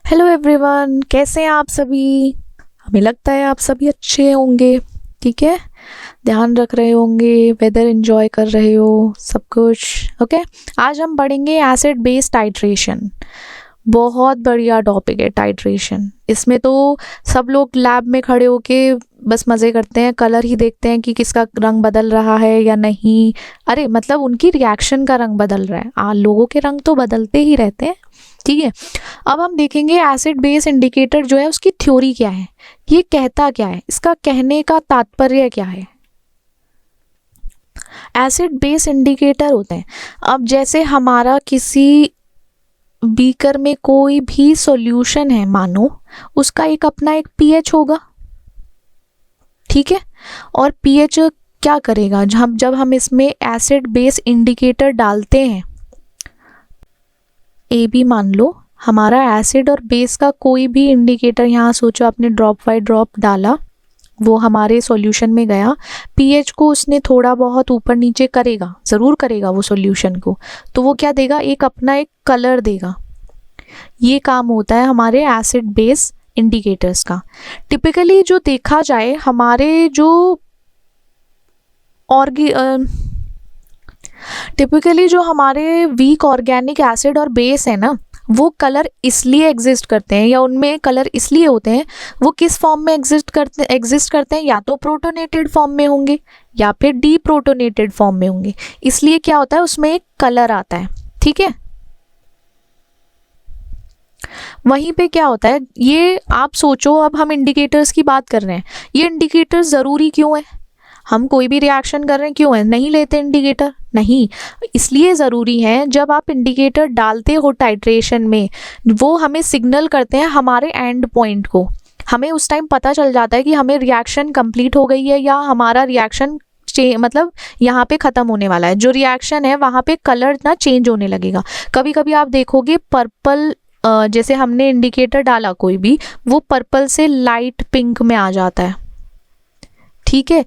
Hello everyone, कैसे हैं आप सभी। हमें लगता है आप सभी अच्छे होंगे। ठीक है, ध्यान रख रहे होंगे, वेदर एंजॉय कर रहे हो, सब कुछ ओके। आज हम पढ़ेंगे एसिड बेस टाइट्रेशन। बहुत बढ़िया टॉपिक है टाइट्रेशन। इसमें तो सब लोग लैब में खड़े होके बस मज़े करते हैं, कलर ही देखते हैं कि किसका रंग बदल रहा है या नहीं। अरे मतलब उनकी रिएक्शन का रंग बदल रहा है, लोगों के रंग तो बदलते ही रहते हैं। ठीक है, अब हम देखेंगे एसिड बेस इंडिकेटर जो है उसकी थ्योरी क्या है, ये कहता क्या है, इसका कहने का तात्पर्य क्या है। एसिड बेस इंडिकेटर होते हैं, अब जैसे हमारा किसी बीकर में कोई भी सॉल्यूशन है, मानो उसका एक अपना एक पीएच होगा। ठीक है, और पीएच क्या करेगा, जब हम इसमें एसिड बेस इंडिकेटर डालते हैं, ए बी मान लो हमारा एसिड और बेस का कोई भी इंडिकेटर, यहाँ सोचो आपने ड्रॉप बाय ड्रॉप डाला, वो हमारे सॉल्यूशन में गया, पीएच को उसने थोड़ा बहुत ऊपर नीचे करेगा, ज़रूर करेगा वो सॉल्यूशन को, तो वो क्या देगा, एक अपना एक कलर देगा। ये काम होता है हमारे एसिड बेस इंडिकेटर्स का। टिपिकली जो देखा जाए हमारे जो टिपिकली जो हमारे वीक ऑर्गेनिक एसिड और बेस है ना, वो कलर इसलिए एग्जिस्ट करते हैं या उनमें कलर इसलिए होते हैं, वो किस फॉर्म में एग्जिस्ट करते हैं, या तो प्रोटोनेटेड फॉर्म में होंगे या फिर डी प्रोटोनेटेड फॉर्म में होंगे। इसलिए क्या होता है, उसमें एक कलर आता है। ठीक है, वहीं पे क्या होता है, ये आप सोचो, अब हम इंडिकेटर्स की बात कर रहे हैं, ये इंडिकेटर्स ज़रूरी क्यों है, हम कोई भी रिएक्शन कर रहे हैं क्यों है, नहीं लेते इंडिकेटर, नहीं, इसलिए ज़रूरी है जब आप इंडिकेटर डालते हो टाइट्रेशन में, वो हमें सिग्नल करते हैं हमारे एंड पॉइंट को। हमें उस टाइम पता चल जाता है कि हमें रिएक्शन कंप्लीट हो गई है या हमारा रिएक्शन मतलब यहाँ पे ख़त्म होने वाला है। जो रिएक्शन है वहाँ पे कलर ना चेंज होने लगेगा। कभी कभी आप देखोगे पर्पल, जैसे हमने इंडिकेटर डाला कोई भी, वो पर्पल से लाइट पिंक में आ जाता है। ठीक है,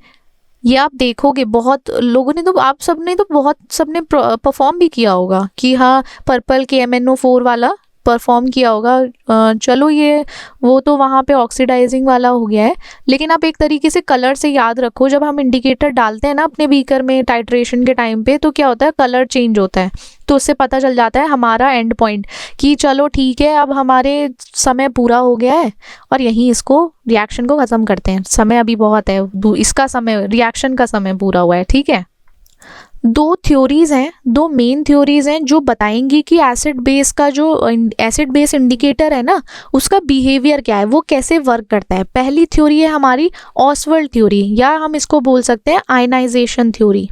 ये आप देखोगे, बहुत लोगों ने तो, आप सबने तो बहुत सबने परफॉर्म भी किया होगा कि हाँ पर्पल के MnO4 वाला परफॉर्म किया होगा। चलो ये वो तो वहाँ पे ऑक्सीडाइजिंग वाला हो गया है, लेकिन आप एक तरीके से कलर से याद रखो, जब हम इंडिकेटर डालते हैं ना अपने बीकर में टाइट्रेशन के टाइम पे, तो क्या होता है, कलर चेंज होता है, तो उससे पता चल जाता है हमारा एंड पॉइंट कि चलो ठीक है, अब हमारे समय पूरा हो गया है और यहीं इसको रिएक्शन को ख़त्म करते हैं, समय अभी बहुत है, इसका समय, रिएक्शन का समय पूरा हुआ है। ठीक है, दो थ्योरीज हैं, दो मेन थ्योरीज हैं जो बताएंगी कि एसिड बेस का जो एसिड बेस इंडिकेटर है ना, उसका बिहेवियर क्या है, वो कैसे वर्क करता है। पहली थ्योरी है हमारी ऑसवर्ल्ड थ्योरी, या हम इसको बोल सकते हैं आयनाइजेशन थ्योरी।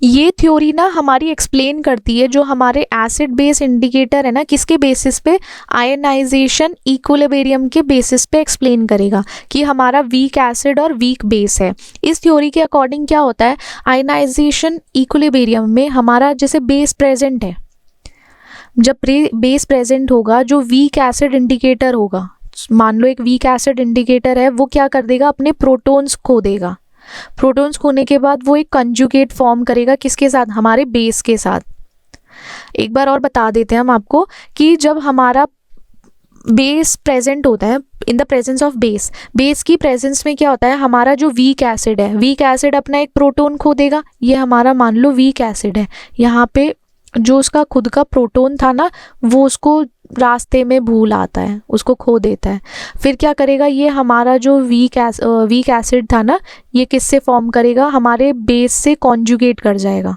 ये थ्योरी ना हमारी एक्सप्लेन करती है जो हमारे एसिड बेस इंडिकेटर है ना, किसके बेसिस पे, आयनाइजेशन इक्विलिब्रियम के बेसिस पे एक्सप्लेन करेगा कि हमारा वीक एसिड और वीक बेस है। इस थ्योरी के अकॉर्डिंग क्या होता है, आयनाइजेशन इक्विलिब्रियम में हमारा जैसे बेस प्रेजेंट है, जब बेस प्रेजेंट होगा, जो वीक एसिड इंडिकेटर होगा, मान लो एक वीक एसिड इंडिकेटर है, वो क्या कर देगा, अपने प्रोटॉन्स खो देगा। प्रोटॉन्स खोने के बाद वो एक कंजुगेट फॉर्म करेगा, किसके साथ, हमारे बेस के साथ। एक बार और बता देते हैं हम आपको कि जब हमारा बेस प्रेजेंट होता है, in the presence of base, base की प्रेजेंस में क्या होता है, हमारा जो वीक एसिड है, वीक एसिड अपना एक प्रोटॉन खो देगा, ये हमारा मान लो वीक एसिड है, यहाँ पे जो उसका खुद का प्रोटॉन था ना, वो उसको रास्ते में भूल आता है, उसको खो देता है। फिर क्या करेगा, ये हमारा जो वीक एसिड था ना, ये किससे फॉर्म करेगा, हमारे बेस से कॉन्जुगेट कर जाएगा।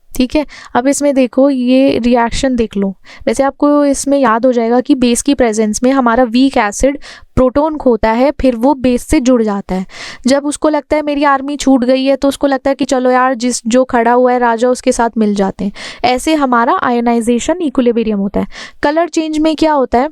ठीक है, अब इसमें देखो, ये रिएक्शन देख लो, वैसे आपको इसमें याद हो जाएगा कि बेस की प्रेजेंस में हमारा वीक एसिड प्रोटॉन खोता है, फिर वो बेस से जुड़ जाता है। जब उसको लगता है मेरी आर्मी छूट गई है, तो उसको लगता है कि चलो यार, जो खड़ा हुआ है राजा, उसके साथ मिल जाते हैं। ऐसे हमारा आयनाइजेशन इक्विलिब्रियम होता है। कलर चेंज में क्या होता है,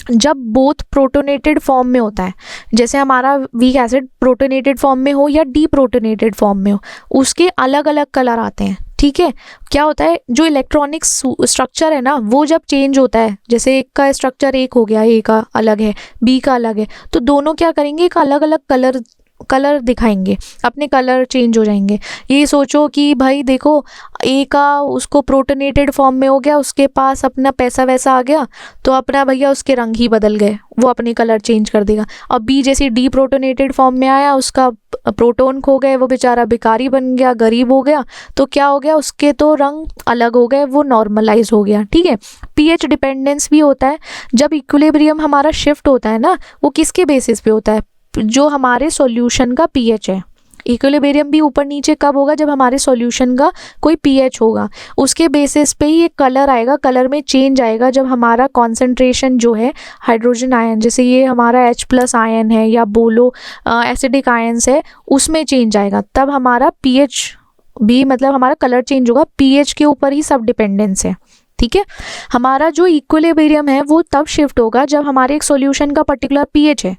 जब बोथ प्रोटोनेटेड फॉर्म में होता है, जैसे हमारा वीक एसिड प्रोटोनेटेड फॉर्म में हो या डी प्रोटोनेटेड फॉर्म में हो, उसके अलग अलग कलर आते हैं। ठीक है, क्या होता है, जो इलेक्ट्रॉनिक स्ट्रक्चर है ना, वो जब चेंज होता है, जैसे एक का स्ट्रक्चर एक हो गया, ए का अलग है, बी का अलग है, तो दोनों क्या करेंगे, एक अलग अलग कलर कलर दिखाएंगे, अपने कलर चेंज हो जाएंगे। ये सोचो कि भाई देखो ए का उसको प्रोटोनेटेड फॉर्म में हो गया, उसके पास अपना पैसा वैसा आ गया, तो अपना भैया उसके रंग ही बदल गए, वो अपने कलर चेंज कर देगा। अब बी जैसे डी प्रोटोनेटेड फॉर्म में आया, उसका प्रोटोन खो गए, वो बेचारा भिखारी बन गया, गरीब हो गया, तो क्या हो गया, उसके तो रंग अलग हो गए, वो नॉर्मलाइज हो गया। ठीक है, पीएच डिपेंडेंस भी होता है। जब इक्विलिब्रियम हमारा शिफ्ट होता है ना, वो किसके बेसिस पे होता है, जो हमारे सॉल्यूशन का पीएच है। इक्विलिब्रियम भी ऊपर नीचे कब होगा, जब हमारे सॉल्यूशन का कोई पीएच होगा, उसके बेसिस पे ही एक कलर आएगा, कलर में चेंज आएगा जब हमारा कॉन्सेंट्रेशन जो है हाइड्रोजन आयन, जैसे ये हमारा H+ आयन है या बोलो एसिडिक आयन्स है, उसमें चेंज आएगा, तब हमारा पीएच भी मतलब हमारा कलर चेंज होगा। पीएच के ऊपर ही सब डिपेंडेंस है। ठीक है, हमारा जो इक्विलिब्रियम है वो तब शिफ्ट होगा जब हमारे एक सॉल्यूशन का पर्टिकुलर पीएच है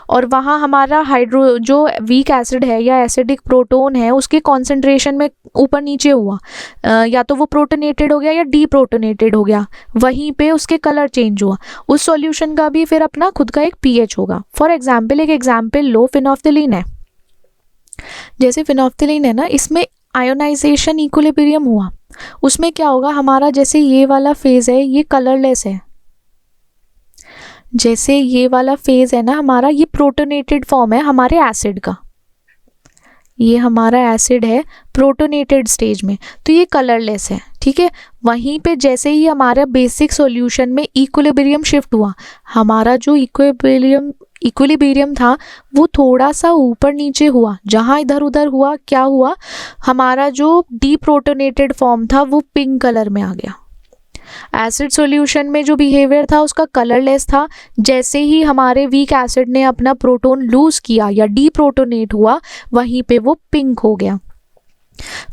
और वहाँ हमारा हाइड्रो जो वीक एसिड है या एसिडिक प्रोटोन है उसके कॉन्सेंट्रेशन में ऊपर नीचे हुआ, या तो वो प्रोटोनेटेड हो गया या डी प्रोटोनेटेड हो गया, वहीं पे उसके कलर चेंज हुआ। उस सॉल्यूशन का भी फिर अपना खुद का एक पीएच होगा। फॉर एग्जाम्पल, एक एग्जाम्पल लो, फिनोफ्थिलीन है। जैसे फिनोफ्थिलीन है ना, इसमें आयोनाइजेशन इक्विलिब्रियम हुआ, उसमें क्या होगा, हमारा जैसे ये वाला फेज है ये कलरलेस है, जैसे ये वाला फेज है ना हमारा, ये प्रोटोनेटेड फॉर्म है हमारे एसिड का, ये हमारा एसिड है प्रोटोनेटेड स्टेज में, तो ये कलरलेस है। ठीक है, वहीं पे जैसे ही हमारा बेसिक सॉल्यूशन में इक्विलिब्रियम शिफ्ट हुआ, हमारा जो इक्विलिब्रियम था वो थोड़ा सा ऊपर नीचे हुआ, जहाँ इधर उधर हुआ, क्या हुआ, हमारा जो डीप्रोटोनेटेड फॉर्म था वो पिंक कलर में आ गया। एसिड सॉल्यूशन में जो बिहेवियर था उसका कलरलेस था, जैसे ही हमारे वीक एसिड ने अपना प्रोटोन लूज किया या डीप्रोटोनेट हुआ, वहीं पे वो पिंक हो गया।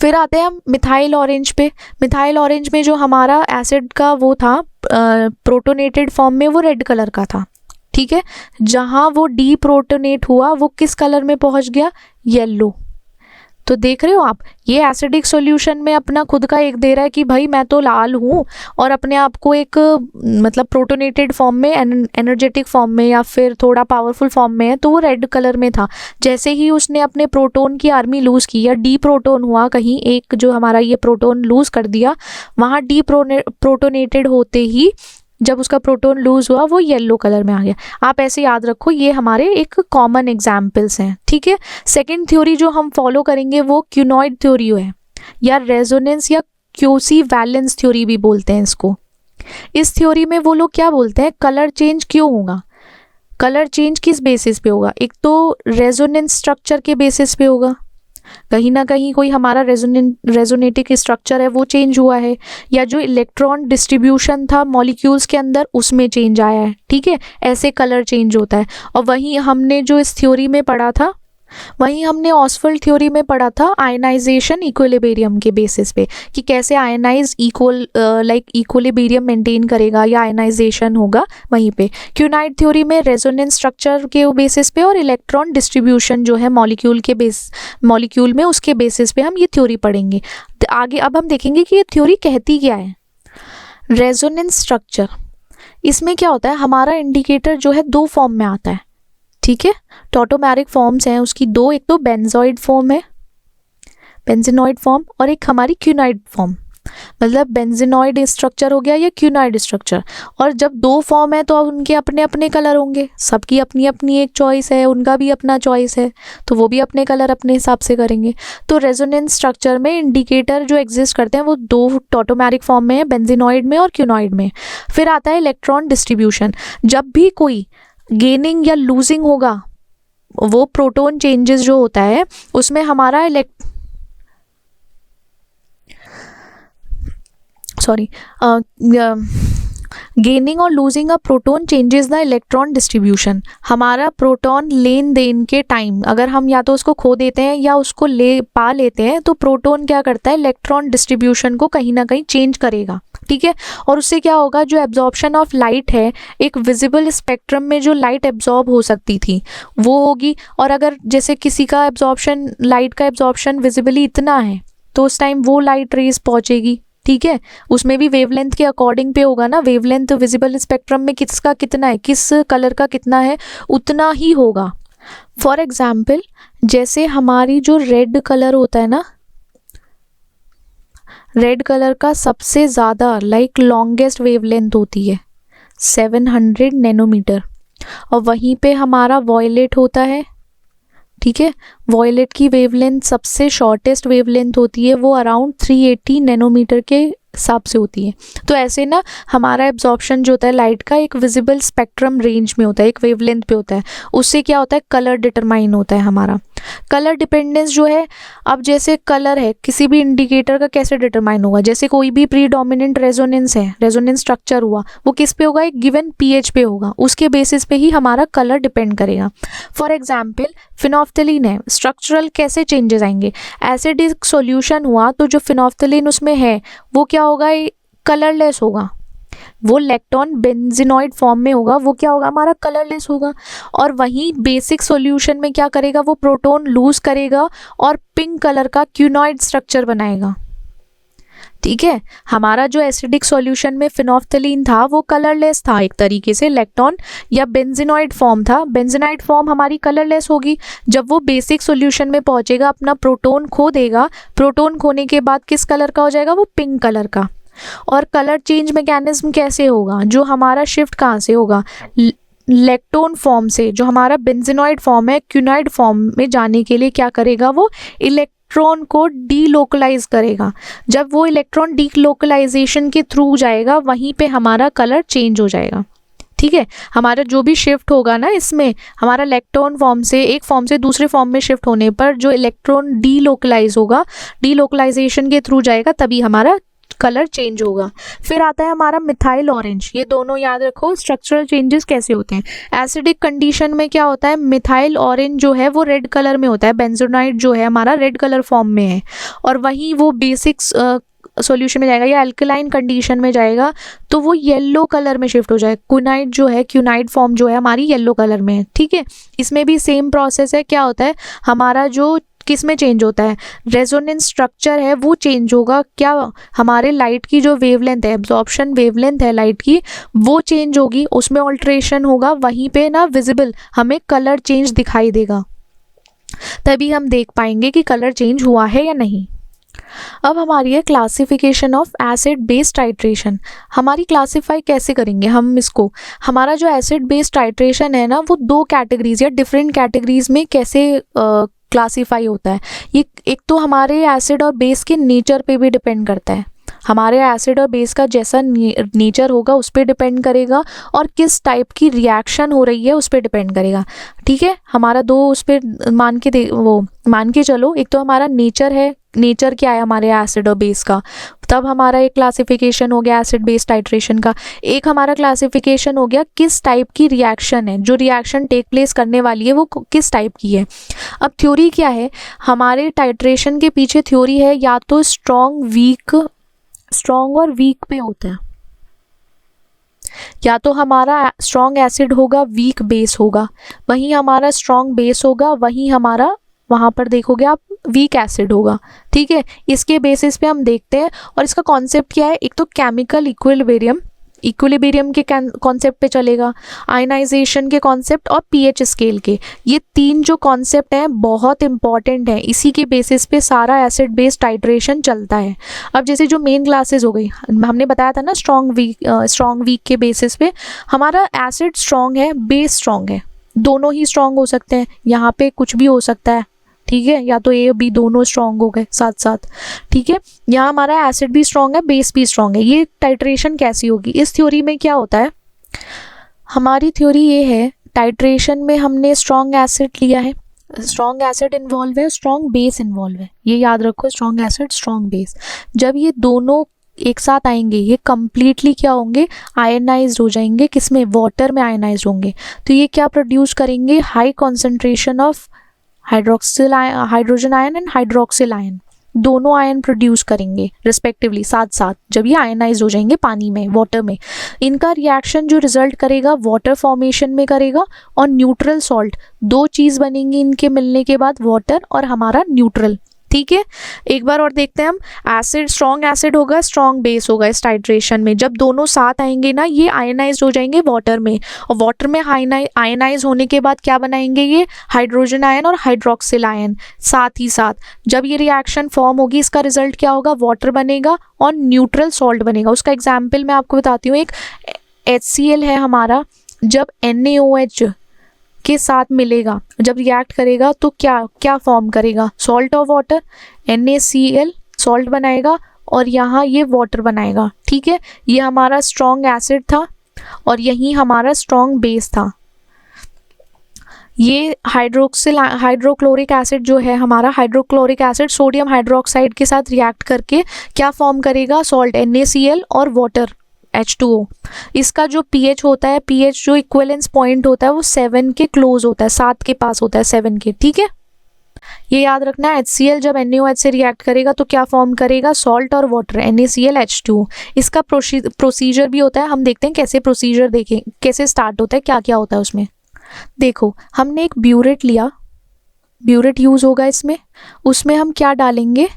फिर आते हैं हम मिथाइल ऑरेंज पे। मिथाइल ऑरेंज में जो हमारा एसिड का वो था प्रोटोनेटेड फॉर्म में, वो रेड कलर का था। ठीक है, जहाँ वो डीप्रोटोनेट हुआ वो किस कलर में पहुंच गया, येलो। तो देख रहे हो आप, ये एसिडिक सॉल्यूशन में अपना खुद का एक दे रहा है कि भाई मैं तो लाल हूँ, और अपने आप को एक मतलब प्रोटोनेटेड फॉर्म में, एनर्जेटिक फॉर्म में या फिर थोड़ा पावरफुल फॉर्म में है, तो वो रेड कलर में था। जैसे ही उसने अपने प्रोटोन की आर्मी लूज की या डी प्रोटोन हुआ, कहीं एक जो हमारा ये प्रोटोन लूज कर दिया, वहाँ डी प्रोटोनेटेड होते ही जब उसका प्रोटोन लूज हुआ वो येलो कलर में आ गया। आप ऐसे याद रखो, ये हमारे एक कॉमन एग्जाम्पल्स हैं। ठीक है, सेकंड थ्योरी जो हम फॉलो करेंगे वो क्यूनॉइड थ्योरी है, या रेजोनेंस या क्यूसी वैलेंस थ्योरी भी बोलते हैं इसको। इस थ्योरी में वो लोग क्या बोलते हैं, कलर चेंज क्यों होगा, कलर चेंज किस बेसिस पे होगा, एक तो रेजोनेंस स्ट्रक्चर के बेसिस पे होगा, कहीं ना कहीं कोई हमारा रेजोनेटिक स्ट्रक्चर है वो चेंज हुआ है, या जो इलेक्ट्रॉन डिस्ट्रीब्यूशन था मॉलिक्यूल्स के अंदर उसमें चेंज आया है। ठीक है, ऐसे कलर चेंज होता है। और वहीं हमने जो इस थ्योरी में पढ़ा था, वहीं हमने ऑसफेल्ड थ्योरी में पढ़ा था आयनाइजेशन इक्विलिब्रियम के बेसिस पे, कि कैसे आयनाइज इक्विलिब्रियम मेंटेन करेगा या आयनाइजेशन होगा। वहीं पे क्यूनाइड थ्योरी में रेजोनेंस स्ट्रक्चर के बेसिस पे और इलेक्ट्रॉन डिस्ट्रीब्यूशन जो है मॉलिक्यूल में, उसके बेसिस पे हम ये थ्योरी पढ़ेंगे आगे। अब हम देखेंगे कि ये थ्योरी कहती क्या है। रेजोनेंस स्ट्रक्चर, इसमें क्या होता है, हमारा इंडिकेटर जो है दो फॉर्म में आता है। ठीक है, टॉटोमेरिक फॉर्म्स हैं उसकी दो, एक तो बेंजोइड फॉर्म है, बेंजीनॉइड फॉर्म, और एक हमारी क्यूनाइड फॉर्म। मतलब बेंजीनॉइड स्ट्रक्चर हो गया या क्यूनाइड स्ट्रक्चर। और जब दो फॉर्म है तो अब उनके अपने अपने कलर होंगे, सबकी अपनी अपनी एक चॉइस है, उनका भी अपना चॉइस है, तो वो भी अपने कलर अपने हिसाब से करेंगे। तो रेजोनेंस स्ट्रक्चर में इंडिकेटर जो एग्जिस्ट करते हैं वो दो टॉटोमेरिक फॉर्म में है, बेंजीनॉइड में और क्यूनॉइड में। फिर आता है इलेक्ट्रॉन डिस्ट्रीब्यूशन। जब भी कोई गेनिंग या लूजिंग होगा, वो प्रोटोन चेंजेस जो होता है उसमें हमारा गेनिंग और losing a proton changes the electron distribution. हमारा प्रोटॉन लेन देन के टाइम अगर हम या तो उसको खो देते हैं या उसको पा लेते हैं, तो प्रोटोन क्या करता है, इलेक्ट्रॉन डिस्ट्रीब्यूशन को कहीं ना कहीं चेंज करेगा। ठीक है, और उससे क्या होगा, जो एब्जॉर्प्शन ऑफ लाइट है, एक विजिबल स्पेक्ट्रम में जो लाइट एब्जॉर्ब हो सकती थी वो होगी। और अगर जैसे किसी का एब्जॉर्प्शन, लाइट का एब्जॉर्प्शन विजिबली इतना है, तो उस टाइम वो लाइट रेज पहुंचेगी। ठीक है, उसमें भी वेवलेंथ के अकॉर्डिंग पे होगा ना, वेवलेंथ विजिबल स्पेक्ट्रम में किसका कितना है, किस कलर का कितना है, उतना ही होगा। फॉर एग्जाम्पल जैसे हमारी जो रेड कलर होता है ना, रेड कलर का सबसे ज़्यादा लॉन्गेस्ट वेवलेंथ होती है 700 नैनोमीटर, और वहीं पे हमारा वॉयलेट होता है, ठीक है, वॉयलेट की वेवलेंथ सबसे शॉर्टेस्ट वेवलेंथ होती है, वो अराउंड 380 नैनोमीटर के हिसाब से होती है। तो ऐसे ना हमारा एब्जॉर्प्शन जो होता है लाइट का एक विजिबल स्पेक्ट्रम रेंज में होता है, एक वेवलेंथ पे होता है। उससे क्या होता है, कलर डिटरमाइन होता है हमारा। कलर डिपेंडेंस जो है, अब जैसे कलर है किसी भी इंडिकेटर का कैसे डिटरमाइन होगा, जैसे कोई भी प्रीडोमिनेंट रेजोनेंस है, रेजोनेंस स्ट्रक्चर हुआ, वो किस पे होगा, एक गिवन पीएच पे होगा, उसके बेसिस पे ही हमारा कलर डिपेंड करेगा। फॉर एग्जाम्पल फिनोफ्थलीन है, स्ट्रक्चरल कैसे चेंजेस आएंगे, एसिडिक सॉल्यूशन हुआ तो जो फिनोफ्थलीन उसमें है वो क्या होगा, कलरलेस होगा, वो लेक्टोन बेंजीनॉइड फॉर्म में होगा, वो क्या होगा, हमारा कलरलेस होगा। और वहीं बेसिक सॉल्यूशन में क्या करेगा, वो प्रोटॉन लूज करेगा और पिंक कलर का क्यूनॉइड स्ट्रक्चर बनाएगा, ठीक है। हमारा जो एसिडिक सॉल्यूशन में फिनोफ्थलीन था वो कलरलेस था, एक तरीके से लेक्टोन या बेंजीनॉइड फॉर्म था, बेंजीनाइड फॉर्म हमारी कलरलेस होगी। जब वो बेसिक सॉल्यूशन में पहुंचेगा अपना प्रोटॉन खो देगा, प्रोटॉन खोने के बाद किस कलर का हो जाएगा, वो पिंक कलर का। और कलर चेंज मैकेनिज्म कैसे होगा, जो हमारा शिफ्ट कहाँ से होगा, लेक्टोन फॉर्म से, जो हमारा बेंजीनॉइड फॉर्म है, क्यूनॉइड फॉर्म में जाने के लिए क्या करेगा, वो इलेक्ट्रॉन को डीलोकलाइज करेगा। जब वो इलेक्ट्रॉन डीलोकलाइजेशन के थ्रू जाएगा वहीं पे हमारा कलर चेंज हो जाएगा, ठीक है। हमारा जो भी शिफ्ट होगा ना इसमें, हमारा इलेक्ट्रॉन फॉर्म से एक फॉर्म से दूसरे फॉर्म में शिफ्ट होने पर जो इलेक्ट्रॉन डीलोकलाइज होगा, डीलोकलाइजेशन के थ्रू जाएगा, तभी हमारा कलर चेंज होगा। फिर आता है हमारा मिथाइल ऑरेंज, ये दोनों याद रखो स्ट्रक्चरल चेंजेस कैसे होते हैं। एसिडिक कंडीशन में क्या होता है, मिथाइल ऑरेंज जो है वो रेड कलर में होता है, बेंजोनाइट जो है हमारा रेड कलर फॉर्म में है, और वहीं वो बेसिक सॉल्यूशन में जाएगा या अल्कलाइन कंडीशन में जाएगा तो वो येलो कलर में शिफ्ट हो जाएगा। क्यूनाइड जो है, क्यूनाइड फॉर्म जो है हमारी येलो कलर में है, ठीक है। इसमें भी सेम प्रोसेस है, क्या होता है हमारा जो किस में चेंज होता है, रेजोनेंस स्ट्रक्चर है वो चेंज होगा, क्या हमारे लाइट की जो वेवलेंथ है, एब्जॉर्प्शन वेवलेंथ है लाइट की, वो चेंज होगी, उसमें ऑल्ट्रेशन होगा, वहीं पे ना विजिबल हमें कलर चेंज दिखाई देगा, तभी हम देख पाएंगे कि कलर चेंज हुआ है या नहीं। अब हमारी है classification of acid base titration. हमारी क्लासीफाई कैसे करेंगे हम इसको, हमारा जो एसिड बेस टाइट्रेशन है ना वो दो कैटेगरीज या डिफरेंट कैटेगरीज में कैसे क्लासीफाई होता है। ये एक तो हमारे एसिड और बेस के नेचर पे भी डिपेंड करता है, हमारे एसिड और बेस का जैसा नेचर होगा उस पर डिपेंड करेगा, और किस टाइप की रिएक्शन हो रही है उस पर डिपेंड करेगा, ठीक है। हमारा दो उस पर मान के चलो, एक तो हमारा नेचर है, नेचर क्या है हमारे एसिड और बेस का, तब हमारा एक क्लासिफिकेशन हो गया एसिड बेस टाइट्रेशन का। एक हमारा क्लासिफिकेशन हो गया किस टाइप की रिएक्शन है, जो रिएक्शन टेक प्लेस करने वाली है वो किस टाइप की है। अब थ्योरी क्या है, हमारे टाइट्रेशन के पीछे थ्योरी है या तो स्ट्रॉन्ग और वीक पे होता है, या तो हमारा स्ट्रॉन्ग एसिड होगा वीक बेस होगा, वहीं हमारा स्ट्रॉन्ग बेस होगा, वहीं हमारा वहाँ पर देखोगे आप वीक एसिड होगा, ठीक है। इसके बेसिस पे हम देखते हैं, और इसका कॉन्सेप्ट क्या है, एक तो केमिकल इक्विलिब्रियम के कॉन्सेप्ट पे चलेगा, आयनाइजेशन के कॉन्सेप्ट और पीएच स्केल के, ये तीन जो कॉन्सेप्ट हैं बहुत इंपॉर्टेंट है, इसी के बेसिस पे सारा एसिड बेस टाइट्रेशन चलता है। अब जैसे जो मेन क्लासेस हो गई, हमने बताया था ना स्ट्रॉन्ग वीक के बेसिस पे हमारा एसिड स्ट्रॉन्ग है, बेस स्ट्रॉन्ग है, दोनों ही स्ट्रॉन्ग हो सकते हैं, यहाँ पे कुछ भी हो सकता है, ठीक है, या तो ए बी दोनों स्ट्रॉन्ग हो गए साथ साथ, ठीक है। यहाँ हमारा एसिड भी स्ट्रॉन्ग है, बेस भी स्ट्रॉन्ग है। ये टाइट्रेशन कैसी होगी, इस थ्योरी में क्या होता है, हमारी थ्योरी ये है, टाइट्रेशन में हमने स्ट्रॉन्ग एसिड लिया है, स्ट्रॉन्ग एसिड इन्वॉल्व है, स्ट्रॉन्ग बेस इन्वॉल्व है, ये याद रखो, स्ट्रॉन्ग एसिड स्ट्रॉन्ग बेस। जब ये दोनों एक साथ आएंगे ये कंप्लीटली क्या होंगे, आयनाइज्ड हो जाएंगे, किसमें, वाटर में आयनाइज्ड होंगे, तो ये क्या प्रोड्यूस करेंगे, high concentration of hydrogen ion and hydroxyl ion, दोनों आयन प्रोड्यूस करेंगे रिस्पेक्टिवली साथ साथ, जब ये आयनाइज हो जाएंगे पानी में, वाटर में। इनका रिएक्शन जो रिजल्ट करेगा वाटर फॉर्मेशन में करेगा, और न्यूट्रल सॉल्ट, दो चीज़ बनेंगी इनके मिलने के बाद, वाटर और हमारा न्यूट्रल, ठीक है, एक बार और देखते हैं हम। एसिड, स्ट्रॉन्ग एसिड होगा, स्ट्रॉन्ग बेस होगा इस टाइट्रेशन में। जब दोनों साथ आएंगे ना, ये आयनाइज हो जाएंगे वाटर में, और वाटर में आयनाइज होने के बाद क्या बनाएंगे, ये हाइड्रोजन आयन और हाइड्रोक्सिल आयन साथ ही साथ। जब ये रिएक्शन फॉर्म होगी, इसका रिजल्ट क्या होगा, वाटर बनेगा और न्यूट्रल सॉल्ट बनेगा। उसका एग्जाम्पल मैं आपको बताती हूँ। एक HCl है हमारा, जब NaOH के साथ मिलेगा, जब रिएक्ट करेगा तो क्या क्या फॉर्म करेगा, salt of water, NaCl salt बनाएगा और यहाँ ये वाटर बनाएगा। ठीक है, ये हमारा स्ट्रॉन्ग एसिड था और यही हमारा स्ट्रॉन्ग बेस था। ये हाइड्रोक्लोरिक एसिड जो है हमारा, हाइड्रोक्लोरिक एसिड सोडियम हाइड्रोक्साइड के साथ रिएक्ट करके क्या फॉर्म करेगा, सॉल्ट NaCl और वाटर H2O। इसका जो pH होता है, pH जो इक्विवेलेंस पॉइंट होता है वो 7 के क्लोज होता है, 7 के पास होता है, 7 के। ठीक है, ये याद रखना है। HCl जब NaOH से रिएक्ट करेगा तो क्या फॉर्म करेगा, सॉल्ट और वाटर, NaCl H2O। इसका प्रोसीजर भी होता है, हम देखते हैं कैसे प्रोसीजर, देखें कैसे स्टार्ट होता है, क्या क्या होता है उसमें। देखो, हमने एक ब्यूरेट लिया, ब्यूरेट यूज होगा इसमें, उसमें हम क्या डालेंगे,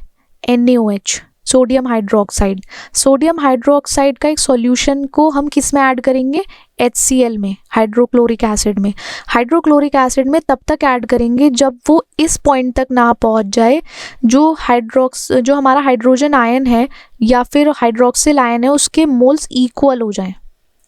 NaOH, sodium hydroxide. Sodium hydroxide का एक सॉल्यूशन को हम किस में ऐड करेंगे, HCl में, हाइड्रोक्लोरिक एसिड में। हाइड्रोक्लोरिक एसिड में तब तक ऐड करेंगे जब वो इस पॉइंट तक ना पहुंच जाए, जो हमारा हाइड्रोजन आयन है या फिर हाइड्रोक्सिल आयन है उसके मोल्स इक्वल हो जाएं।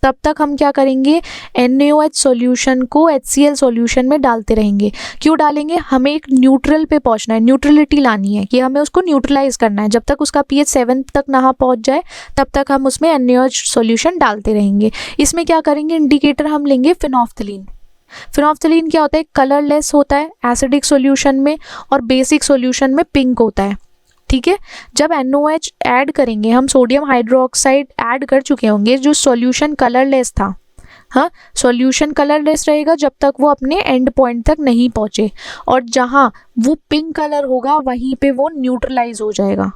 तब तक हम क्या करेंगे, NaOH सॉल्यूशन को HCl सॉल्यूशन में डालते रहेंगे। क्यों डालेंगे, हमें एक न्यूट्रल पे पहुंचना है, न्यूट्रलिटी लानी है, कि हमें उसको न्यूट्रलाइज करना है। जब तक उसका pH 7 तक ना पहुंच जाए तब तक हम उसमें NaOH सॉल्यूशन डालते रहेंगे। इसमें क्या करेंगे, इंडिकेटर हम लेंगे फिनोफ्थलीन। फिनोफ्थलीन क्या होता है, कलरलेस होता है एसिडिक सॉल्यूशन में और बेसिक सॉल्यूशन में पिंक होता है। ठीक है, जब NaOH ऐड करेंगे, हम सोडियम हाइड्रोक्साइड ऐड कर चुके होंगे, जो सॉल्यूशन कलरलेस था, हाँ, सॉल्यूशन कलरलेस रहेगा जब तक वो अपने एंड पॉइंट तक नहीं पहुंचे, और जहाँ वो पिंक कलर होगा वहीं पे वो न्यूट्रलाइज हो जाएगा।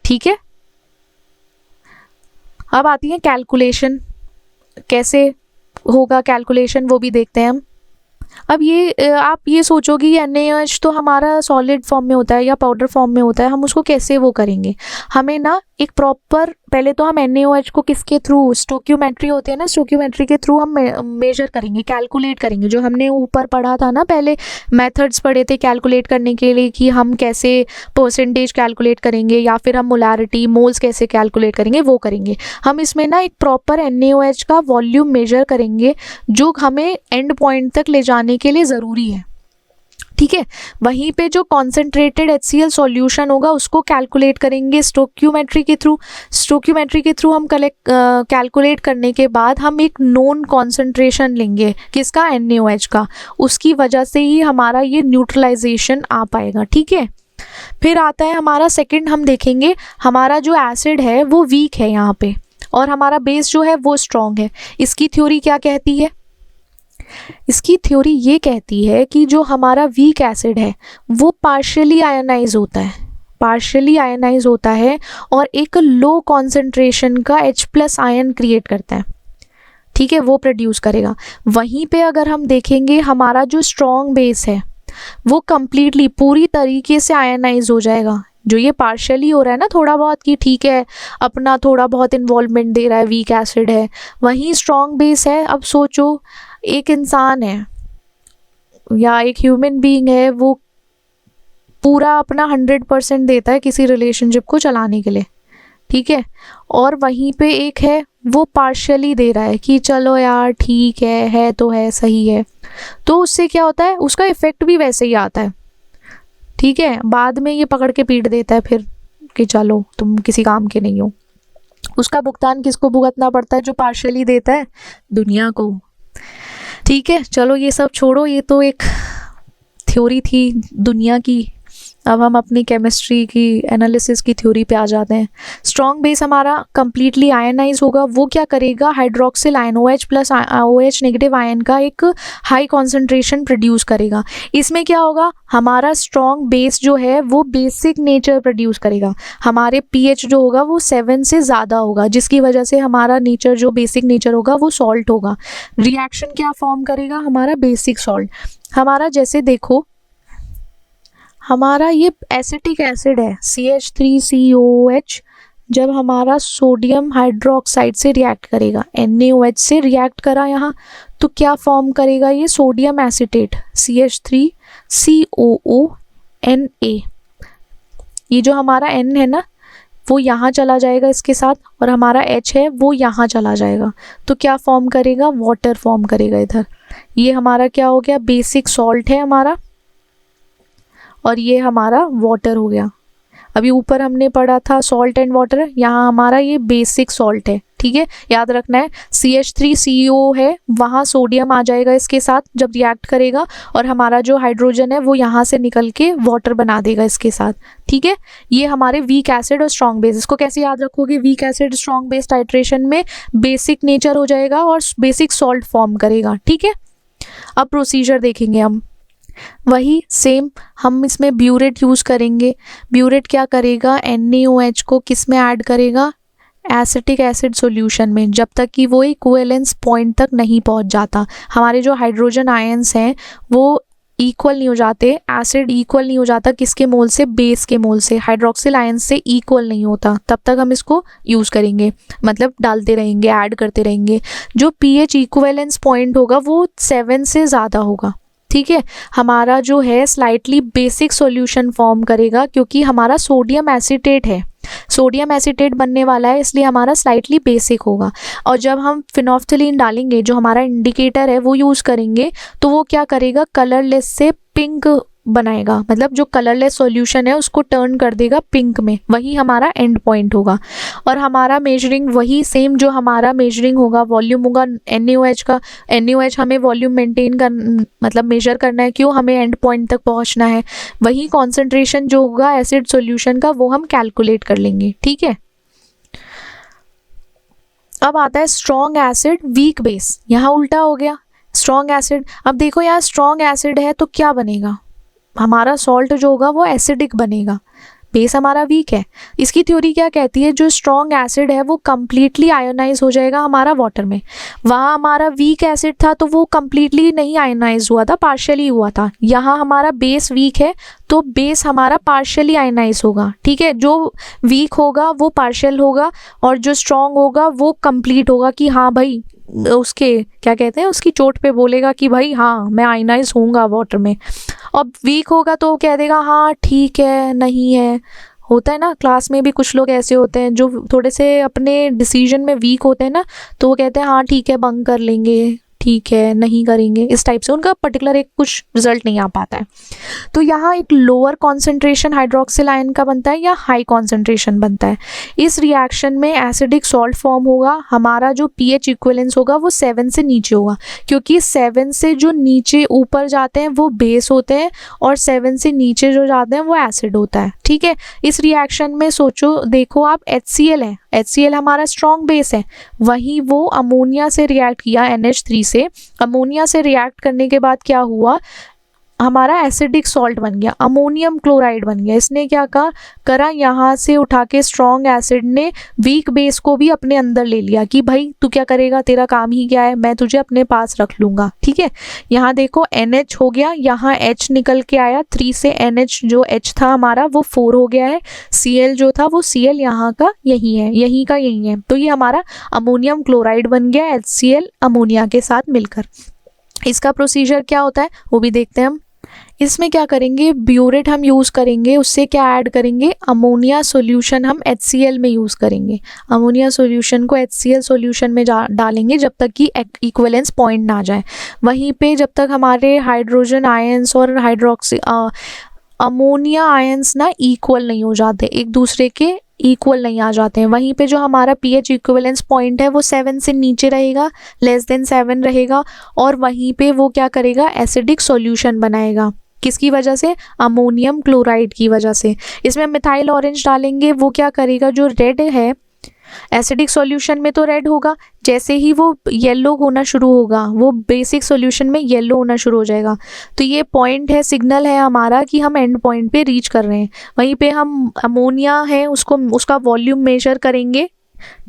ठीक है, अब आती है कैलकुलेशन, कैसे होगा कैलकुलेशन वो भी देखते हैं हम। अब ये आप ये सोचोगे कि NaOH तो हमारा सॉलिड फॉर्म में होता है या पाउडर फॉर्म में होता है, हम उसको कैसे वो करेंगे। हमें ना एक प्रॉपर, पहले तो हम NaOH को किसके थ्रू, स्टोक्यूमेट्री होती है ना, स्टोक्यूमेट्री के थ्रू हम मेजर करेंगे, कैलकुलेट करेंगे। जो हमने ऊपर पढ़ा था ना, पहले मेथड्स पढ़े थे कैलकुलेट करने के लिए, कि हम कैसे परसेंटेज कैलकुलेट करेंगे या फिर हम मोलारिटी, मोल्स कैसे कैलकुलेट करेंगे, वो करेंगे हम। इसमें ना एक प्रॉपर NaOH का वॉल्यूम मेजर करेंगे जो हमें एंड पॉइंट तक ले जाने के लिए ज़रूरी है। ठीक है, वहीं पे जो कॉन्सेंट्रेटेड HCl सॉल्यूशन होगा उसको कैलकुलेट करेंगे स्टोक्यूमेट्री के थ्रू। स्टोक्यूमेट्री के थ्रू हम कैलकुलेट करने के बाद हम एक नोन कॉन्सेंट्रेशन लेंगे, किसका, NaOH का। उसकी वजह से ही हमारा ये न्यूट्रलाइजेशन आ पाएगा। ठीक है, फिर आता है हमारा सेकंड, हम देखेंगे हमारा जो एसिड है वो वीक है यहाँ पे, और हमारा बेस जो है वो स्ट्रॉन्ग है। इसकी थ्योरी क्या कहती है, इसकी थ्योरी ये कहती है कि जो हमारा वीक एसिड है वो पार्शियली आयनाइज होता है, पार्शियली आयनाइज होता है और एक लो कॉन्सेंट्रेशन का H+ आयन क्रिएट करता है। ठीक है, वो प्रोड्यूस करेगा। वहीं पे अगर हम देखेंगे हमारा जो स्ट्रॉन्ग बेस है वो कंप्लीटली पूरी तरीके से आयनाइज हो जाएगा। जो ये पार्शियली हो रहा है ना थोड़ा बहुत, कि ठीक है अपना थोड़ा बहुत इन्वॉल्वमेंट दे रहा है, वीक एसिड है, वहीं स्ट्रॉन्ग बेस है। अब सोचो एक इंसान है या एक ह्यूमन बीइंग है, वो पूरा अपना 100% देता है किसी रिलेशनशिप को चलाने के लिए। ठीक है, और वहीं पे एक है वो पार्शियली दे रहा है कि चलो यार ठीक है तो है, सही है, तो उससे क्या होता है, उसका इफेक्ट भी वैसे ही आता है। ठीक है, बाद में ये पकड़ के पीट देता है फिर कि चलो तुम किसी काम के नहीं हो। उसका भुगतान किसको भुगतना पड़ता है, जो पार्शियली देता है, दुनिया को। ठीक है, चलो ये सब छोड़ो, ये तो एक थ्योरी थी दुनिया की। अब हम अपनी केमिस्ट्री की एनालिसिस की थ्योरी पे आ जाते हैं। स्ट्रॉन्ग बेस हमारा कंप्लीटली आयनाइज होगा, वो क्या करेगा, hydroxyl ion OH+ negative ion का एक हाई कॉन्सेंट्रेशन प्रोड्यूस करेगा। इसमें क्या होगा, हमारा स्ट्रॉन्ग बेस जो है वो बेसिक नेचर प्रोड्यूस करेगा। हमारे pH जो होगा वो 7 से ज़्यादा होगा, जिसकी वजह से हमारा नेचर जो बेसिक नेचर होगा वो सॉल्ट होगा। रिएक्शन क्या फॉर्म करेगा, हमारा बेसिक सॉल्ट। हमारा जैसे देखो, हमारा ये एसिटिक एसिड है CH3COOH, जब हमारा सोडियम हाइड्रोक्साइड से रिएक्ट करेगा, NaOH से रिएक्ट करा यहाँ, तो क्या फॉर्म करेगा ये सोडियम एसिटेट CH3COONA। ये जो हमारा N है ना वो यहाँ चला जाएगा इसके साथ, और हमारा H है वो यहाँ चला जाएगा, तो क्या फॉर्म करेगा, वाटर फॉर्म करेगा इधर। ये हमारा क्या हो गया, बेसिक सॉल्ट है हमारा, और ये हमारा वाटर हो गया। अभी ऊपर हमने पढ़ा था सॉल्ट एंड वाटर, यहाँ हमारा ये बेसिक सॉल्ट है, ठीक है, याद रखना है। CH3CO है, वहाँ सोडियम आ जाएगा इसके साथ जब रिएक्ट करेगा, और हमारा जो हाइड्रोजन है वो यहाँ से निकल के वाटर बना देगा इसके साथ, ठीक है। ये हमारे वीक एसिड और स्ट्रॉन्ग बेस, इसको कैसे याद रखोगे, week acid strong base titration में बेसिक नेचर हो जाएगा और बेसिक सॉल्ट फॉर्म करेगा, ठीक है। अब प्रोसीजर देखेंगे हम, वही सेम हम इसमें ब्यूरेट यूज़ करेंगे। ब्यूरेट क्या करेगा, NaOH को किस में ऐड करेगा, एसिटिक एसिड सॉल्यूशन में, जब तक कि वो इक्विवेलेंस पॉइंट तक नहीं पहुंच जाता। हमारे जो हाइड्रोजन आयंस हैं वो इक्वल नहीं हो जाते, एसिड इक्वल नहीं हो जाता किसके मोल से, बेस के मोल से, हाइड्रोक्सिल आयंस से इक्वल नहीं होता, तब तक हम इसको यूज़ करेंगे, मतलब डालते रहेंगे, ऐड करते रहेंगे। जो pH इक्विवेलेंस पॉइंट होगा वो 7 से ज़्यादा होगा, ठीक है। हमारा जो है स्लाइटली बेसिक सॉल्यूशन फॉर्म करेगा, क्योंकि हमारा सोडियम एसिटेट है, सोडियम एसिटेट बनने वाला है, इसलिए हमारा स्लाइटली बेसिक होगा। और जब हम फिनोल्फ्थलीन डालेंगे, जो हमारा इंडिकेटर है वो यूज़ करेंगे, तो वो क्या करेगा, कलरलेस से पिंक बनाएगा, मतलब जो कलरलेस सॉल्यूशन है उसको टर्न कर देगा पिंक में, वही हमारा एंड पॉइंट होगा। और हमारा मेजरिंग वही सेम, जो हमारा मेजरिंग होगा वॉल्यूम होगा NaOH का। NaOH हमें वॉल्यूम मेंटेन कर, मतलब मेजर करना है, क्यों, हमें एंड पॉइंट तक पहुंचना है। वही कॉन्सेंट्रेशन जो होगा एसिड सॉल्यूशन का वो हम कैलकुलेट कर लेंगे, ठीक है। अब आता है स्ट्रॉन्ग एसिड वीक बेस, यहाँ उल्टा हो गया स्ट्रॉन्ग एसिड। अब देखो यहाँ स्ट्रॉन्ग एसिड है तो क्या बनेगा, हमारा सॉल्ट जो होगा वो एसिडिक बनेगा, बेस हमारा वीक है। इसकी थ्योरी क्या कहती है, जो स्ट्रॉन्ग एसिड है वो कंप्लीटली आयोनाइज हो जाएगा हमारा वाटर में। वहाँ हमारा वीक एसिड था तो वो कंप्लीटली नहीं आयोनाइज हुआ था, पार्शियली हुआ था। यहाँ हमारा बेस वीक है तो बेस हमारा पार्शियली आयोनाइज होगा, ठीक है। जो वीक होगा वो पार्शियल होगा, और जो स्ट्रॉन्ग होगा वो कंप्लीट होगा, कि हाँ भाई उसके क्या कहते हैं, उसकी चोट पे बोलेगा कि भाई हाँ मैं आयोनाइज होऊंगा वाटर में। और वीक होगा तो वो कह देगा हाँ ठीक है, नहीं है, होता है ना, क्लास में भी कुछ लोग ऐसे होते हैं जो थोड़े से अपने डिसीजन में वीक होते हैं ना, तो वो कहते हैं हाँ ठीक है बंक कर लेंगे, ठीक है नहीं करेंगे, इस टाइप से उनका पर्टिकुलर एक कुछ रिजल्ट नहीं आ पाता है। तो यहाँ एक लोअर कॉन्सेंट्रेशन हाइड्रोक्सिल आयन का बनता है या हाई कॉन्सेंट्रेशन बनता है। इस रिएक्शन में एसिडिक सॉल्ट फॉर्म होगा, हमारा जो pH इक्विवेलेंस होगा वो 7 से नीचे होगा, क्योंकि 7 से जो नीचे ऊपर जाते हैं वो बेस होते हैं, और 7 से नीचे जो जाते हैं वो एसिड होता है, ठीक है। इस रिएक्शन में सोचो, देखो आप HCl है, HCl हमारा स्ट्रॉन्ग बेस है, वहीं वो अमोनिया से रिएक्ट किया NH3 से। अमोनिया से रिएक्ट करने के बाद क्या हुआ, हमारा एसिडिक सॉल्ट बन गया, अमोनियम क्लोराइड बन गया। इसने क्या करा, यहाँ से उठा के स्ट्रॉन्ग एसिड ने वीक बेस को भी अपने अंदर ले लिया, कि भाई तू क्या करेगा, तेरा काम ही क्या है, मैं तुझे अपने पास रख लूँगा, ठीक है। यहाँ देखो NH हो गया, यहाँ H निकल के आया, 3 से NH जो H था हमारा वो 4 हो गया है, Cl जो था वो Cl यहाँ का यही है, यहीं का यही है, तो ये हमारा अमोनियम क्लोराइड बन गया HCl अमोनिया के साथ मिलकर। इसका प्रोसीजर क्या होता है वो भी देखते हैं हम। इसमें क्या करेंगे, ब्यूरेट हम यूज़ करेंगे, उससे क्या ऐड करेंगे, अमोनिया सॉल्यूशन हम HCl में यूज़ करेंगे। अमोनिया सॉल्यूशन को HCl सॉल्यूशन में डालेंगे जब तक कि इक्विवेलेंस पॉइंट ना जाए। वहीं पे जब तक हमारे हाइड्रोजन आयंस और अमोनिया आयंस ना इक्वल नहीं हो जाते, एक दूसरे के इक्वल नहीं आ जाते हैं, वहीं पे जो हमारा pH इक्विवेलेंस पॉइंट है वो 7 से नीचे रहेगा, लेस देन 7 रहेगा, और वहीं पे वो क्या करेगा, एसिडिक सॉल्यूशन बनाएगा। किसकी वजह से, अमोनियम क्लोराइड की वजह से। इसमें मिथाइल ऑरेंज डालेंगे, वो क्या करेगा, जो रेड है एसिडिक सॉल्यूशन में तो रेड होगा, जैसे ही वो येलो होना शुरू होगा वो बेसिक सॉल्यूशन में येलो होना शुरू हो जाएगा। तो ये पॉइंट है, सिग्नल है हमारा कि हम एंड पॉइंट पे रीच कर रहे हैं। वहीं पे हम अमोनिया है उसका वॉल्यूम मेजर करेंगे,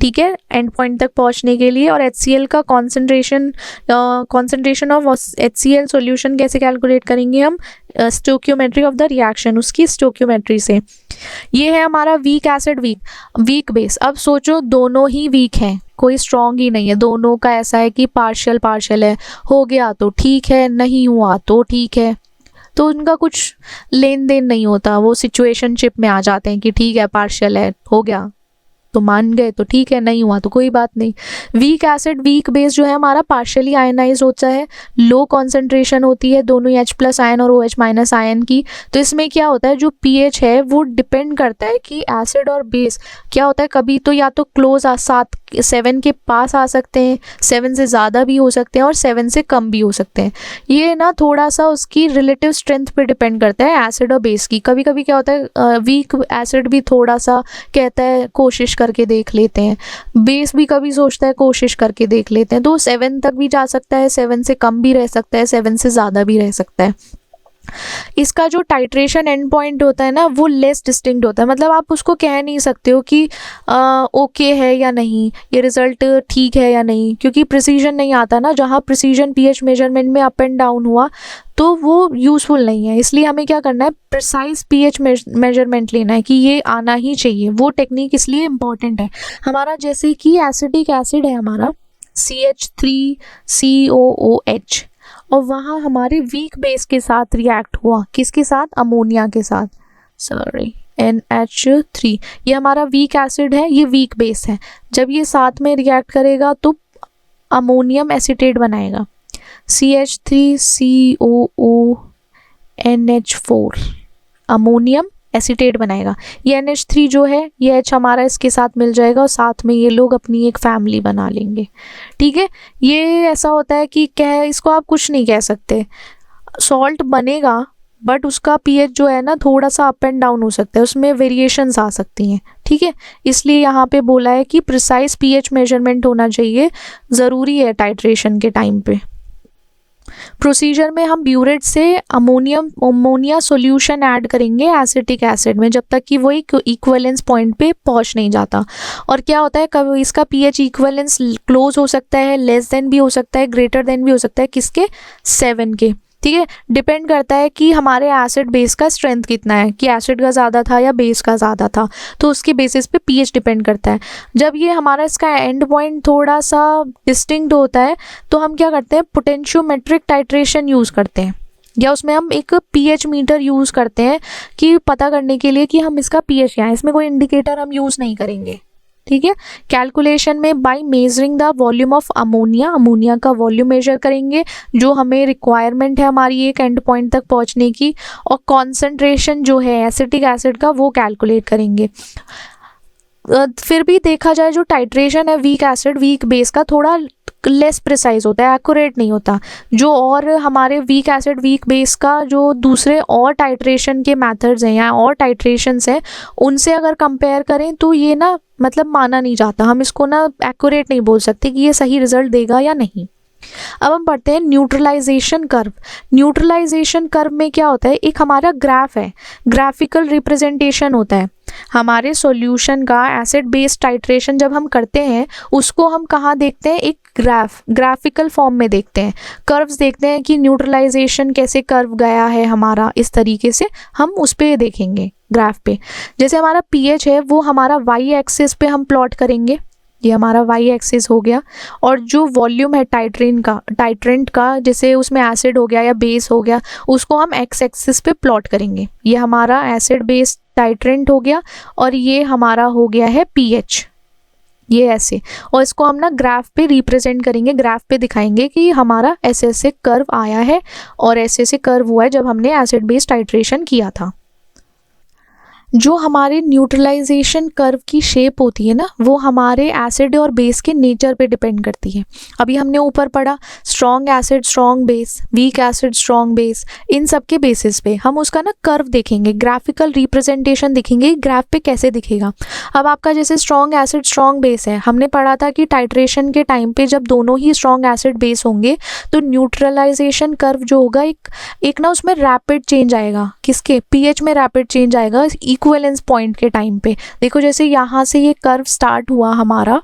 ठीक है, एंड पॉइंट तक पहुंचने के लिए। और HCl का कॉन्सेंट्रेशन ऑफ HCl सॉल्यूशन कैसे कैलकुलेट करेंगे हम, स्टोक्योमेट्री ऑफ द रिएक्शन, उसकी स्टोक्योमेट्री से। ये है हमारा वीक एसिड वीक बेस। अब सोचो दोनों ही वीक हैं, कोई स्ट्रॉन्ग ही नहीं है, दोनों का ऐसा है कि पार्शियल है, हो गया तो ठीक है, नहीं हुआ तो ठीक है, तो उनका कुछ लेन देन नहीं होता, वो सिचुएशनशिप में आ जाते हैं कि ठीक है पार्शियल है, हो गया तो मान गए तो ठीक है, नहीं हुआ तो कोई बात नहीं। वीक एसिड वीक बेस जो है हमारा पार्शियली आयनाइज होता है, लो कॉन्सेंट्रेशन होती है दोनों H+ आयन और OH- आयन की। तो इसमें क्या होता है, जो pH है वो डिपेंड करता है कि एसिड और बेस क्या होता है, कभी तो या तो क्लोज 7 के पास आ सकते हैं, 7 से ज़्यादा भी हो सकते हैं और 7 से कम भी हो सकते हैं। ये ना थोड़ा सा उसकी रिलेटिव स्ट्रेंथ पे डिपेंड करता है एसिड और बेस की। कभी कभी क्या होता है वीक एसिड भी थोड़ा सा कहता है कोशिश करके देख लेते हैं, बेस भी कभी सोचता है कोशिश करके देख लेते हैं, तो 7 तक भी जा सकता है, 7 से कम भी रह सकता है, 7 से ज़्यादा भी रह सकता है। इसका जो टाइट्रेशन एंड पॉइंट होता है ना वो लेस डिस्टिंक्ट होता है, मतलब आप उसको कह नहीं सकते हो कि ओके है या नहीं, ये रिजल्ट ठीक है या नहीं, क्योंकि प्रिसीजन नहीं आता ना। जहाँ प्रिसीजन pH मेजरमेंट में अप एंड डाउन हुआ तो वो यूज़फुल नहीं है। इसलिए हमें क्या करना है, प्रिसाइज pH मेजरमेंट लेना है कि ये आना ही चाहिए। वो टेक्निक इसलिए इम्पॉर्टेंट है हमारा, जैसे कि एसिडिक एसिड है हमारा CH3COOH, और वहाँ हमारे वीक बेस के साथ रिएक्ट हुआ, किसके साथ, अमोनिया के साथ, सॉरी NH3। ये हमारा वीक एसिड है, ये वीक बेस है। जब ये साथ में रिएक्ट करेगा तो अमोनियम एसीटेट बनाएगा, CH3COONH4 अमोनियम एसीटेट बनाएगा। ये NH3 जो है ये H हमारा इसके साथ मिल जाएगा और साथ में ये लोग अपनी एक फैमिली बना लेंगे। ठीक है, ये ऐसा होता है कि क्या, इसको आप कुछ नहीं कह सकते, सॉल्ट बनेगा बट उसका pH जो है ना थोड़ा सा अप एंड डाउन हो सकता है, उसमें वेरिएशंस आ सकती हैं। ठीक है, इसलिए यहाँ पे बोला है कि प्रिसाइज pH मेजरमेंट होना चाहिए, ज़रूरी है टाइट्रेशन के टाइम पे। प्रोसीजर में हम ब्यूरेट से अमोनिया सॉल्यूशन ऐड करेंगे एसिटिक एसिड में, जब तक कि वो एक इक्विवेलेंस पॉइंट पे पहुंच नहीं जाता। और क्या होता है, कभी इसका pH इक्विवेलेंस क्लोज हो सकता है, लेस देन भी हो सकता है, ग्रेटर देन भी हो सकता है, किसके, 7 के। ठीक है, डिपेंड करता है कि हमारे एसिड बेस का स्ट्रेंथ कितना है, कि एसिड का ज़्यादा था या बेस का ज़्यादा था, तो उसके बेसिस पे pH डिपेंड करता है। जब ये हमारा इसका एंड पॉइंट थोड़ा सा डिस्टिंक्ट होता है तो हम क्या करते हैं, पोटेंशियोमेट्रिक टाइट्रेशन यूज़ करते हैं, या उसमें हम एक pH मीटर यूज़ करते हैं कि पता करने के लिए कि हम इसका pH क्या है। इसमें कोई इंडिकेटर हम यूज़ नहीं करेंगे। ठीक है, कैलकुलेशन में by measuring the volume of ammonia का वॉल्यूम मेजर करेंगे जो हमें रिक्वायरमेंट है हमारी एक एंड पॉइंट तक पहुंचने की, और कॉन्सेंट्रेशन जो है एसिटिक एसिड का वो कैलकुलेट करेंगे। फिर भी देखा जाए जो टाइट्रेशन है वीक एसिड वीक बेस का थोड़ा लेस प्रिसाइज होता है, एक्यूरेट नहीं होता। जो और हमारे वीक एसिड वीक बेस का जो दूसरे और टाइट्रेशन के मेथड्स हैं या और टाइट्रेशंस हैं उनसे अगर कंपेयर करें तो ये ना मतलब माना नहीं जाता, हम इसको ना एक्यूरेट नहीं बोल सकते कि ये सही रिजल्ट देगा या नहीं। अब हम पढ़ते हैं न्यूट्रलाइजेशन कर्व। न्यूट्रलाइजेशन कर्व में क्या होता है, एक हमारा ग्राफ है, ग्राफिकल रिप्रेजेंटेशन होता है हमारे सॉल्यूशन का। एसिड बेस टाइट्रेशन जब हम करते हैं उसको हम कहाँ देखते हैं, एक ग्राफिकल फॉर्म में देखते हैं, कर्व्स देखते हैं कि न्यूट्रलाइजेशन कैसे कर्व गया है हमारा, इस तरीके से हम उस पर देखेंगे ग्राफ पे। जैसे हमारा pH है वो हमारा y एक्सिस पे हम प्लॉट करेंगे, ये हमारा y एक्सिस हो गया, और जो वॉल्यूम है टाइट्रेंट का जैसे उसमें एसिड हो गया या बेस हो गया उसको हम x एक्सिस पे प्लॉट करेंगे। ये हमारा एसिड बेस टाइट्रेंट हो गया और ये हमारा हो गया है pH, ये ऐसे, और इसको हम ना ग्राफ पे रिप्रेजेंट करेंगे, ग्राफ पे दिखाएंगे कि हमारा ऐसे ऐसे कर्व आया है और ऐसे ऐसे कर्व हुआ है जब हमने एसिड बेस टाइट्रेशन किया था। जो हमारे न्यूट्रलाइजेशन कर्व की शेप होती है ना वो हमारे एसिड और बेस के नेचर पे डिपेंड करती है। अभी हमने ऊपर पढ़ा strong acid strong base, weak acid strong base, इन सब के बेसिस पे हम उसका ना कर्व देखेंगे, ग्राफिकल रिप्रेजेंटेशन दिखेंगे, ग्राफ पे कैसे दिखेगा। अब आपका जैसे स्ट्रॉन्ग एसिड स्ट्रॉन्ग बेस है, हमने पढ़ा था कि टाइट्रेशन के टाइम पे जब दोनों ही स्ट्रॉन्ग एसिड बेस होंगे तो न्यूट्रलाइजेशन कर्व जो होगा एक ना उसमें रैपिड चेंज आएगा, किसके, pH में रैपिड चेंज आएगा इक्विवेलेंस पॉइंट के टाइम पे। देखो जैसे यहाँ से ये कर्व स्टार्ट हुआ हमारा,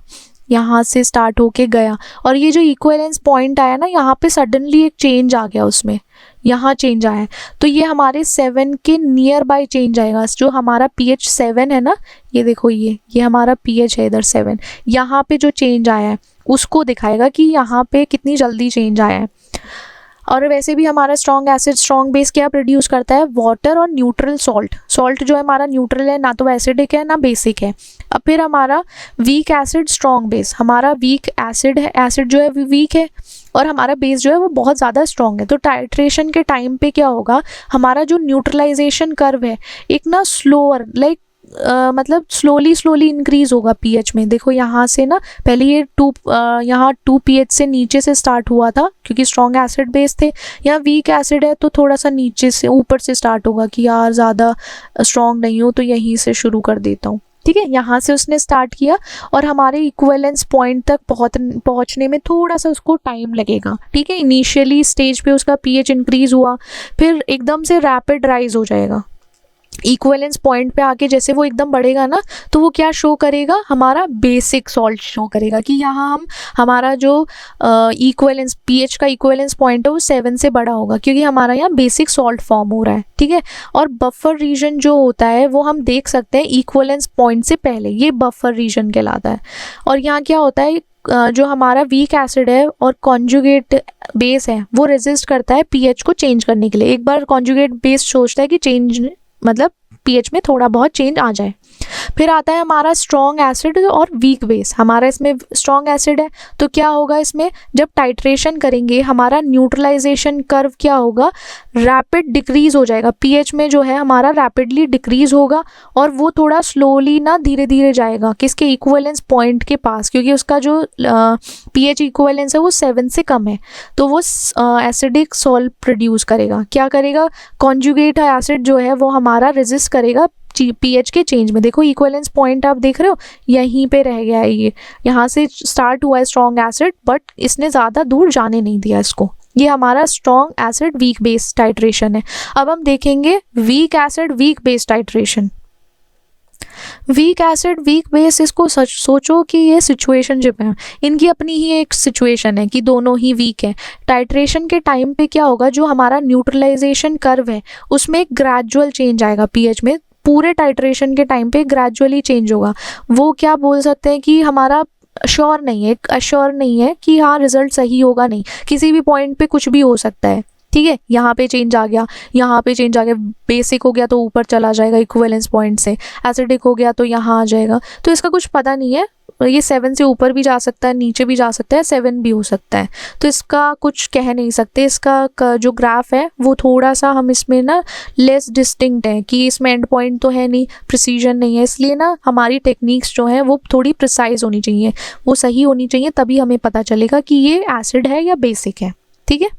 यहाँ से स्टार्ट होके गया, और ये जो इक्विवेलेंस पॉइंट आया ना, यहाँ पे सडनली एक चेंज आ गया उसमें, यहाँ चेंज आया है, तो ये हमारे 7 के नियर बाय चेंज आएगा। जो हमारा pH 7 है ना, ये देखो ये हमारा pH है इधर 7, यहाँ पे जो चेंज आया है उसको दिखाएगा कि यहाँ पे कितनी जल्दी चेंज आया है। और वैसे भी हमारा स्ट्रॉन्ग एसिड स्ट्रॉन्ग बेस क्या प्रोड्यूस करता है, वाटर और न्यूट्रल सॉल्ट। सॉल्ट जो है हमारा न्यूट्रल है, ना तो एसिडिक है ना बेसिक है। अब फिर हमारा वीक एसिड स्ट्रॉन्ग बेस, हमारा वीक एसिड है, एसिड जो है वीक है, और हमारा बेस जो है वो बहुत ज़्यादा स्ट्रॉन्ग है। तो टाइट्रेशन के टाइम पे क्या होगा, हमारा जो न्यूट्रलाइजेशन कर्व है एक ना स्लोअर लाइक मतलब स्लोली इंक्रीज होगा pH में। देखो यहाँ से ना पहले ये यहाँ 2 pH से नीचे से स्टार्ट हुआ था क्योंकि स्ट्रॉन्ग एसिड बेस थे। यहाँ वीक एसिड है तो थोड़ा सा नीचे से ऊपर से स्टार्ट होगा कि यार ज़्यादा स्ट्रॉन्ग नहीं हो तो यहीं से शुरू कर देता हूँ, ठीक है। यहाँ से उसने स्टार्ट किया और हमारे इक्विवेलेंस पॉइंट तक पहुँचने में थोड़ा सा उसको टाइम लगेगा, ठीक है। इनिशियली स्टेज पे उसका pH इंक्रीज हुआ, फिर एकदम से रैपिड राइज हो जाएगा। इक्विवेलेंस पॉइंट पे आके जैसे वो एकदम बढ़ेगा ना, तो वो क्या शो करेगा, हमारा बेसिक सॉल्ट शो करेगा कि यहाँ हम हमारा जो इक्विवेलेंस pH का इक्विवेलेंस पॉइंट है वो 7 से बड़ा होगा क्योंकि हमारा यहाँ बेसिक सॉल्ट फॉर्म हो रहा है, ठीक है। और बफर रीजन जो होता है वो हम देख सकते हैं इक्विवेलेंस पॉइंट से पहले, ये बफर रीजन कहलाता है। और यहाँ क्या होता है, जो हमारा वीक एसिड है और कॉन्जुगेट बेस है वो रेजिस्ट करता है pH को चेंज करने के लिए। एक बार कॉन्जुगेट बेस सोचता है कि चेंज मतलब pH में थोड़ा बहुत चेंज आ जाए। फिर आता है हमारा स्ट्रॉन्ग एसिड और वीक बेस। हमारा इसमें स्ट्रॉन्ग एसिड है तो क्या होगा, इसमें जब टाइट्रेशन करेंगे हमारा न्यूट्रलाइजेशन कर्व क्या होगा, रैपिड डिक्रीज हो जाएगा। pH में जो है हमारा रैपिडली डिक्रीज होगा और वो थोड़ा स्लोली ना धीरे धीरे जाएगा किसके, इक्विवेलेंस पॉइंट के पास, क्योंकि उसका जो pH इक्विवेलेंस है वो 7 से कम है। तो वो एसिडिक सॉल्ट प्रोड्यूस करेगा। क्या करेगा, कॉन्जुगेट एसिड जो है वो हमारा रेजिस्ट करेगा pH के चेंज में। देखो इक्विवेलेंस पॉइंट आप देख रहे हो यहीं पे रह गया है, ये यहाँ से स्टार्ट हुआ है स्ट्रॉन्ग एसिड बट इसने ज़्यादा दूर जाने नहीं दिया इसको। ये हमारा strong acid weak base titration है। अब हम देखेंगे weak acid weak base titration. Weak acid weak base, इसको सोचो कि ये सिचुएशनशिप है, इनकी अपनी ही एक सिचुएशन है कि दोनों ही वीक है। टाइट्रेशन के टाइम पे क्या होगा, जो हमारा न्यूट्रलाइजेशन कर्व है उसमें एक ग्रेजुअल चेंज आएगा pH में। पूरे टाइट्रेशन के टाइम पे ग्रेजुअली चेंज होगा। वो क्या बोल सकते हैं कि हमारा श्योर नहीं है, अश्योर नहीं है कि हाँ रिजल्ट सही होगा, नहीं, किसी भी पॉइंट पे कुछ भी हो सकता है, ठीक है। यहाँ पे चेंज आ गया, यहाँ पे चेंज आ गया, बेसिक हो गया तो ऊपर चला जाएगा इक्विवेलेंस पॉइंट से, एसिडिक हो गया तो यहाँ आ जाएगा। तो इसका कुछ पता नहीं है, ये 7 से ऊपर भी जा सकता है, नीचे भी जा सकता है, 7 भी हो सकता है। तो इसका कुछ कह नहीं सकते। इसका जो ग्राफ है वो थोड़ा सा हम इसमें ना लेस डिस्टिंक्ट है कि इसमें एंड पॉइंट तो है नहीं, प्रिसीजन नहीं है, इसलिए ना हमारी टेक्निक्स जो हैं वो थोड़ी प्रिसाइज होनी चाहिए, वो सही होनी चाहिए, तभी हमें पता चलेगा कि ये एसिड है या बेसिक है, ठीक है।